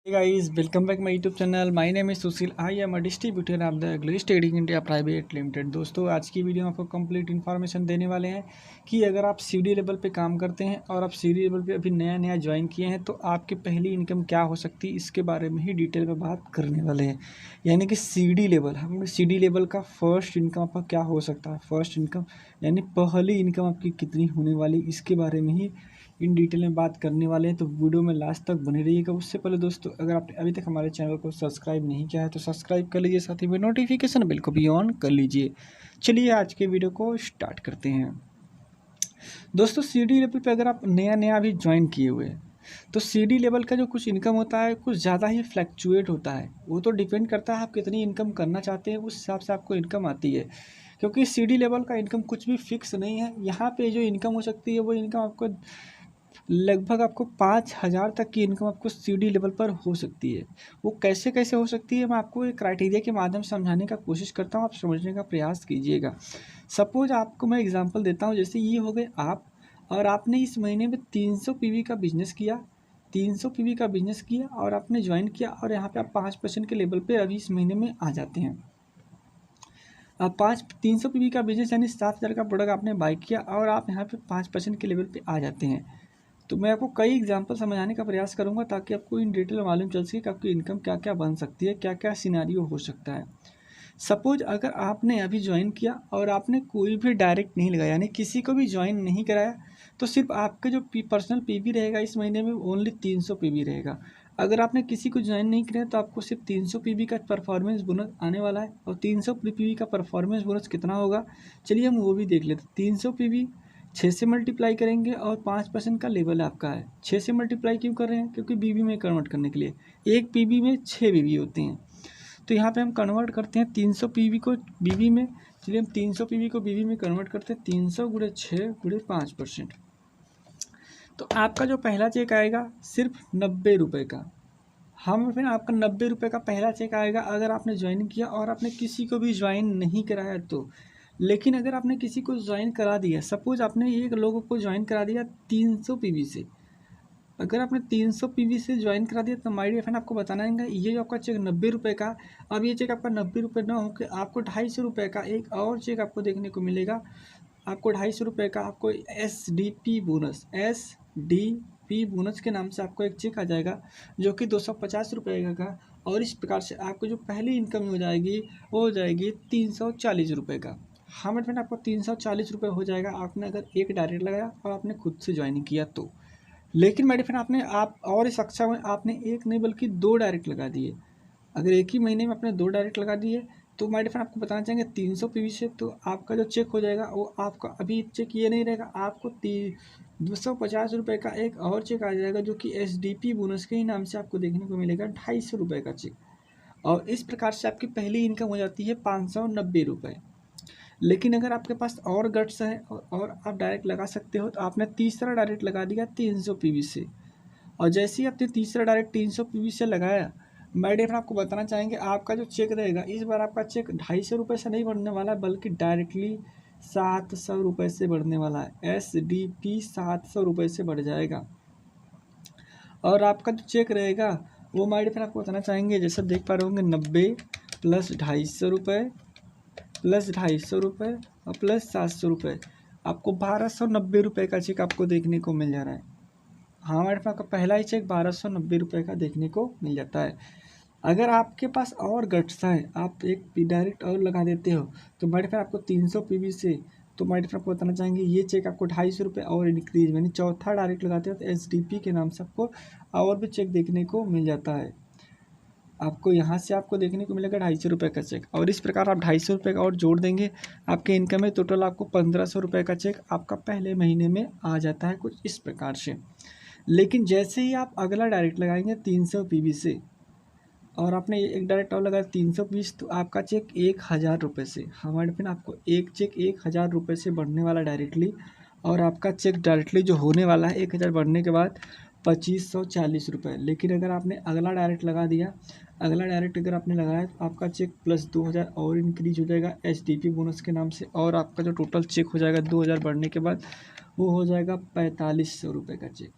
Hey guys, welcome back my YouTube channel. My name is Sushil. I am a distributor of the English Trading India Private Limited. दोस्तों आज की video में आपको complete information देने वाले हैं कि अगर आप सीडी लेवल पे काम करते हैं और आप सीडी लेवल पे अभी नया नया ज्वाइन किए हैं तो आपकी पहली इनकम क्या हो सकती है, इसके बारे में ही डिटेल में बात करने वाले हैं। यानी कि सीडी लेवल, हम सीडी लेवल का फर्स्ट इनकम आपका क्या हो सकता है, फर्स्ट इनकम यानी पहली इनकम आपकी कितनी होने वाली, इसके बारे में ही इन डिटेल में बात करने वाले हैं। तो वीडियो में लास्ट तक बने रहिएगा। उससे पहले दोस्तों, अगर आपने अभी तक हमारे चैनल को सब्सक्राइब नहीं किया है तो सब्सक्राइब कर लीजिए, साथ ही में नोटिफिकेशन बिल को भी ऑन कर लीजिए। चलिए आज के वीडियो को स्टार्ट करते हैं। दोस्तों सीडी लेवल पे अगर आप नया नया अभी ज्वाइन किए हुए हैं तो सीडी लेवल का जो कुछ इनकम होता है कुछ ज़्यादा ही फ्लैक्चुएट होता है। वो तो डिपेंड करता है आप कितनी इनकम करना चाहते हैं, उस हिसाब से आपको इनकम आती है। क्योंकि सीडी लेवल का इनकम कुछ भी फिक्स नहीं है। यहाँ पे जो इनकम हो सकती है वो इनकम आपको लगभग आपको 5,000 तक की इनकम आपको सीडी लेवल पर हो सकती है। वो कैसे कैसे हो सकती है, मैं आपको एक क्राइटेरिया के माध्यम से समझाने का कोशिश करता हूँ, आप समझने का प्रयास कीजिएगा। सपोज आपको मैं एग्जांपल देता हूँ, जैसे ये हो गए आप और आपने इस महीने में 300 पीवी का बिजनेस किया, 300 पीवी का बिजनेस किया और आपने ज्वाइन किया और यहाँ पे आप 5% के लेवल पे अभी इस महीने में आ जाते हैं। अब 300 पीवी का बिजनेस यानी 7,000 का प्रोडक्ट आपने बाई किया और आप यहाँ पे 5% के लेवल पे आ जाते हैं। तो मैं आपको कई एग्जांपल समझाने का प्रयास करूंगा ताकि आपको इन डिटेल मालूम चल सके कि आपकी इनकम क्या क्या बन सकती है, क्या क्या सिनेरियो हो सकता है। सपोज अगर आपने अभी ज्वाइन किया और आपने कोई भी डायरेक्ट नहीं लगाया, यानी किसी को भी ज्वाइन नहीं कराया, तो सिर्फ आपके जो पर्सनल पीवी रहेगा इस महीने में ओनली 300 पीवी रहेगा। अगर आपने किसी को ज्वाइन नहीं किया तो आपको सिर्फ 300 पीवी का परफॉर्मेंस बोनस आने वाला है। और 300 पीवी का परफॉर्मेंस बोनस कितना होगा, चलिए हम वो भी देख लेते हैं। 300 पीवी 6 से मल्टीप्लाई करेंगे और 5% का लेवल आपका है। 6 से मल्टीप्लाई क्यों कर रहे हैं, क्योंकि बीबी में कन्वर्ट करने के लिए एक पीवी में 6 बीबी होते हैं। तो यहाँ पे हम कन्वर्ट करते हैं 300 पीवी को बीबी में। चलिए हम 300 पीवी को बीबी में कन्वर्ट करते हैं, 300 गुणे 6 गुणे 5%। तो आपका जो पहला चेक आएगा सिर्फ 90 रुपये का। हम फिर आपका 90 रुपये का पहला चेक आएगा अगर आपने ज्वाइन किया और आपने किसी को भी ज्वाइन नहीं कराया तो। लेकिन अगर आपने किसी को ज्वाइन करा दिया, सपोज आपने एक लोगों को ज्वाइन करा दिया 300 पीवी से, अगर आपने 300 पीवी से ज्वाइन करा दिया तो माय डियर फ्रेंड आपको बताना है ये जो आपका चेक 90 रुपये का, अब ये चेक आपका 90 रुपये ना होकर आपको 250 रुपये का एक और चेक आपको देखने को मिलेगा। आपको 250 रुपये का आपको SDP बोनस, SDP बोनस के नाम से आपको एक चेक आ जाएगा जो कि 250 रुपये का। और इस प्रकार से आपको जो पहली इनकम हो जाएगी वो हो जाएगी 340 रुपये का। हाँ मेरे फ्रेंड आपको 340 रुपये हो जाएगा आपने अगर एक डायरेक्ट लगाया और आपने खुद से ज्वाइन किया तो। लेकिन मेरे फ्रेंड आपने आप और इस कक्षा में आपने एक नहीं बल्कि 2 डायरेक्ट लगा दिए। अगर एक ही महीने में आपने 2 डायरेक्ट लगा दिए तो माय डियर फ्रेंड आपको बताना चाहेंगे 300 पीवी से तो आपका जो चेक हो जाएगा वो आपका अभी चेक ये नहीं रहेगा, आपको 250 रुपये का एक और चेक आ जाएगा जो कि SDP बोनस के ही नाम से आपको देखने को मिलेगा 250 रुपये का चेक। और इस प्रकार से आपकी पहली इनकम हो जाती है 590 रुपये। लेकिन अगर आपके पास और गट्स है और आप डायरेक्ट लगा सकते हो तो आपने तीसरा डायरेक्ट लगा दिया 300 पीवी से। और जैसे ही आपने तीसरा डायरेक्ट 300 पीवी से लगाया, माय डियर फ्रेंड आपको बताना चाहेंगे आपका जो चेक रहेगा इस बार आपका चेक 250 रुपये से नहीं बढ़ने वाला है बल्कि डायरेक्टली 700 रुपये से बढ़ने वाला है। SDP 700 रुपये से बढ़ जाएगा। और आपका जो चेक रहेगा वो माय डियर फ्रेंड आपको बताना चाहेंगे, जैसे देख पा रहे होंगे 90 प्लस 250 रुपये प्लस 250 रुपये और प्लस 700 रुपये, आपको 1290 रुपये का चेक आपको देखने को मिल जा रहा है। हाँ हमारे पास आपका पहला ही चेक 1290 रुपये का देखने को मिल जाता है। अगर आपके पास और गट्स है, आप एक डायरेक्ट और लगा देते हो तो मेरे फ्रेंड आपको 300 पीवी से, तो मेरे फ्रेंड आपको बताना चाहेंगे ये चेक आपको 250 रुपये और इंक्रीज, यानी चौथा डायरेक्ट लगाते हो तो SDP के नाम से आपको और भी चेक देखने को मिल जाता है। आपको यहाँ से आपको देखने को मिलेगा 250 रुपये का चेक। और इस प्रकार आप 250 रुपये का और जोड़ देंगे, आपके इनकम में टोटल आपको 1500 रुपये का चेक आपका पहले महीने में आ जाता है, कुछ इस प्रकार से। लेकिन जैसे ही आप अगला डायरेक्ट लगाएंगे 300 पीवी से और आपने एक डायरेक्ट और लगाया 320 तो आपका चेक 1000 रुपये से, हमारे फिर आपको एक चेक 1000 रुपये से बढ़ने वाला डायरेक्टली। और आपका चेक डायरेक्टली जो होने वाला है 1000 बढ़ने के बाद 2540 रुपये। लेकिन अगर आपने अगला डायरेक्ट लगा दिया, अगला डायरेक्ट अगर आपने लगाया तो आपका चेक प्लस 2000 और इंक्रीज हो जाएगा SDP बोनस के नाम से। और आपका जो टोटल चेक हो जाएगा 2000 बढ़ने के बाद वो हो जाएगा 4500 रुपये का चेक।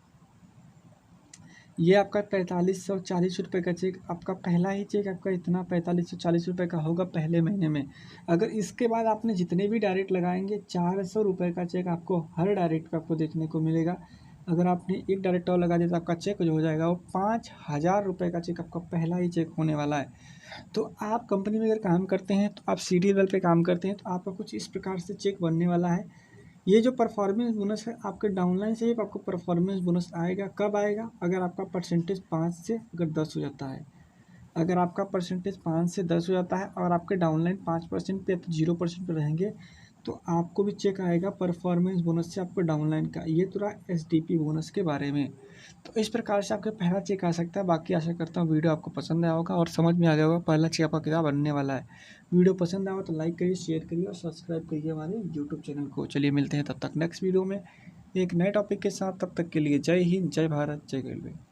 ये आपका 4540 रुपये का चेक, आपका पहला ही चेक आपका इतना 4540 रुपये का होगा पहले महीने में। अगर इसके बाद आपने जितने भी डायरेक्ट लगाएंगे 400 रुपये का चेक आपको हर डायरेक्ट का आपको देखने को मिलेगा। अगर आपने एक डायरेक्ट और लगा दिया तो आपका चेक जो हो जाएगा वो 5000 रुपये का चेक आपका पहला ही चेक होने वाला है। तो आप कंपनी में अगर काम करते हैं, तो आप सीडी लेवल पे काम करते हैं, तो आपका कुछ इस प्रकार से चेक बनने वाला है। ये जो परफॉर्मेंस बोनस है आपके डाउनलाइन से ही आपको परफॉर्मेंस बोनस आएगा। कब आएगा? अगर आपका परसेंटेज 5 से अगर 10 हो जाता है। अगर आपका परसेंटेज 5 से 10 हो जाता है और आपके डाउनलाइन 5% पे या तो 0% पे रहेंगे, तो आपको भी चेक आएगा परफॉर्मेंस बोनस से आपको डाउनलाइन का। ये तो रहा एसडीपी बोनस के बारे में। तो इस प्रकार से आपका पहला चेक आ सकता है। बाकी आशा करता हूँ वीडियो आपको पसंद आया होगा और समझ में आ गया होगा पहला चेक आपका क्या बनने वाला है। वीडियो पसंद आया तो लाइक करिए, शेयर करिए और सब्सक्राइब करिए हमारे यूट्यूब चैनल को। चलिए मिलते हैं तब तक नेक्स्ट वीडियो में एक नए टॉपिक के साथ। तब तक के लिए जय हिंद, जय भारत, जय रेलवे।